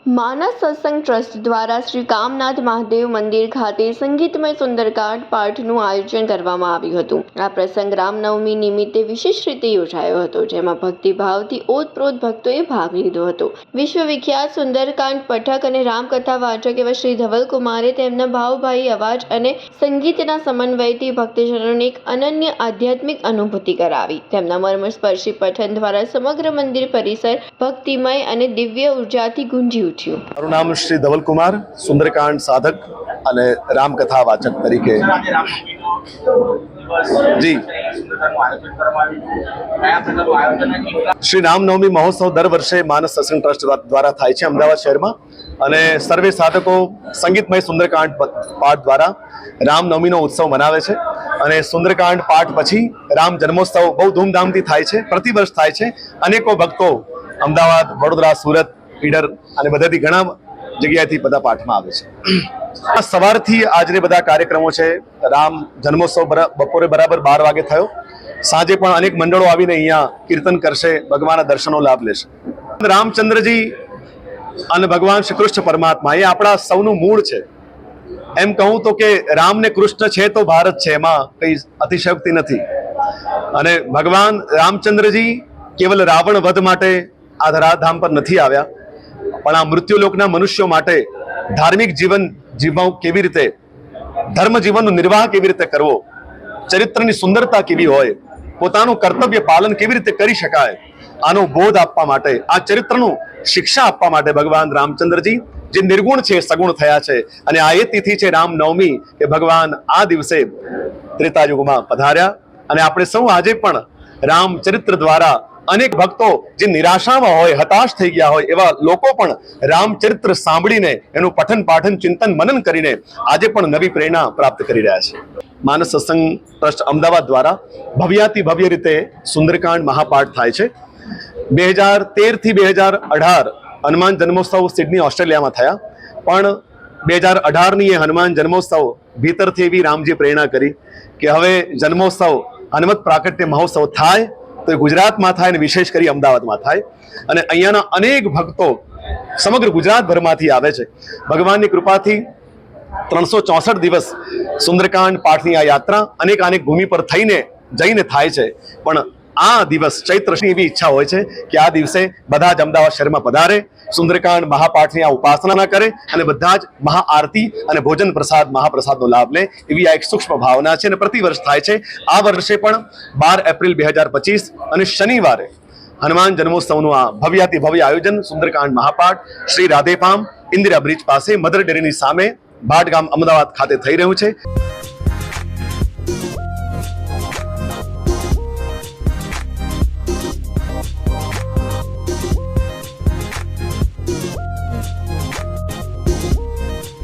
માનસ સત્સંગ ટ્રસ્ટ દ્વારા શ્રી કામનાથ મહાદેવ મંદિર ખાતે સંગીતમય સુંદરકાંડ પાઠનું આયોજન કરવામાં આવ્યું હતું। આ પ્રસંગ રામનવમી નિમિત્તે વિશેષ રીતે યોજાયો હતો, જેમાં ભક્તિભાવથી ઓતપ્રોત ભક્તોએ ભાગ લીધો હતો। વિશ્વવિખ્યાત સુંદરકાંડ પઠક અને રામકથા વાચક એવા શ્રી ધવલકુમારે તેમના ભાવભાઈ અવાજ અને સંગીતના સમન્વયથી ભક્તજનોને એક અનન્ય આધ્યાત્મિક અનુભૂતિ કરાવી। તેમના મર્મસ્પર્શી પઠન દ્વારા સમગ્ર મંદિર પરિસર ભક્તિમય અને દિવ્ય ઉર્જાથી ગુંજી ઉઠ્યું। મારું નામ શ્રી ધવલકુમાર, સુંદરકાંડ સાધક અને રામકથા વાચક તરીકે જી શ્રી રામનવમી મહોત્સવ દર વર્ષે માનસ સત્સંગ ટ્રસ્ટ દ્વારા થાય છે અમદાવાદ શહેરમાં, અને સર્વે સાધકો સંગીતમય સુંદરકાંડ પાઠ દ્વારા રામનવમીનો ઉત્સવ મનાવે છે। અને સુંદરકાંડ પાઠ પછી રામ જન્મોત્સવ બહુ ધૂમધામથી થાય છે, પ્રતિવર્ષ થાય છે। અનેકો ભક્તો અમદાવાદ, વડોદરા, સુરત, ઈડર અને બધાથી ઘણા જગ્યાએથી બધા પાઠમાં આવે છે। સવારથી આજને બધા કાર્યક્રમો છે। રામ જન્મોત્સવ બપોરે બરાબર 12 વાગે થયો। સાંજે પણ અનેક મંડળો આવીને અહીંયા કીર્તન કરશે, ભગવાનના દર્શનનો લાભ લેશે। રામચંદ્રજી અને ભગવાન શ્રી કૃષ્ણ પરમાત્મા એ આપણા સૌનું મૂળ છે। એમ કહું તો કે રામ ને કૃષ્ણ છે તો ભારત છે, એમાં કઈ અતિશયોક્તિ નથી। અને ભગવાન રામચંદ્રજી કેવલ રાવણ વધ માટે આ ધરાધામ પર નથી આવ્યા, પણ આ મૃત્યુલોકના મનુષ્યો માટે ધાર્મિક જીવન જીવવું કેવી રીતે, ધર્મ જીવનનો નિર્વાહ કેવી રીતે કરવો, ચરિત્રની સુંદરતા કેવી હોય, પોતાનું કર્તવ્ય પાલન કેવી રીતે કરી શકાય, આનો બોધ આપવા માટે, આ ચરિત્રનું શિક્ષા આપવા માટે ભગવાન રામચંદ્રજી જે નિર્ગુણ છે સગુણ થયા છે। અને આ એ તિથિ છે રામનવમી કે ભગવાન આ દિવસે ત્રેતાયુગમાં પધાર્યા। અને આપણે સૌ આજે પણ રામચરિત્ર દ્વારા અનેક ભક્તો જે નિરાશામાં હોય, હતાશ થઈ ગયા હોય, એવા લોકો પણ રામચરિત્ર સાંભળીને એનું પઠન પાઠન ચિંતન મનન કરીને આજે પણ નવી પ્રેરણા પ્રાપ્ત કરી રહ્યા છે। માનસ સત્સંગ ટ્રસ્ટ અમદાવાદ દ્વારા ભવ્યાતિ ભવ્ય રીતે સુંદરકાંડ મહાપાઠ થાય છે। 2013 થી 2018 હનુમાન જન્મોત્સવ સિડની ઓસ્ટ્રેલિયામાં થયા, પણ 2018ની એ હનુમાન જન્મોત્સવ ભીતરથી એવી રામજી પ્રેરણા કરી કે હવે જન્મોત્સવ હનુમત પ્રાકટ્ય મહોત્સવ થાય તો ગુજરાતમાં થાય અને વિશેષ કરી અમદાવાદમાં થાય। અને અહીંયાના અનેક ભક્તો સમગ્ર ગુજરાતભરમાંથી આવે છે। ભગવાનની કૃપાથી 364 દિવસ સુંદરકાંડ પાઠની આ યાત્રા અનેક ભૂમિ પર જઈને થાય છે। પણ આ દિવસ ચૈત્રની એવી ઈચ્છા હોય છે કે આ દિવસે બધા જ અમદાવાદ શહેરમાં પધારે, સુંદરકાંડ મહાપાઠની આ ઉપાસના કરે અને બધા જ મહાઆરતી અને ભોજન પ્રસાદ મહાપ્રસાદનો લાભ લે, એવી આ એક સૂક્ષ્મ ભાવના છે અને પ્રતિવર્ષ થાય છે। આ વર્ષે પણ 12 એપ્રિલ 2025 અને શનિવારે હનુમાન જન્મોત્સવનું આ ભવ્યાતિ ભવ્ય આયોજન સુંદરકાંડ મહાપાઠ શ્રી રાધેપામ ઇન્દિરા બ્રિજ પાસે મધર ડેરીની સામે ભાટ ગામ અમદાવાદ ખાતે થઈ રહ્યું છે।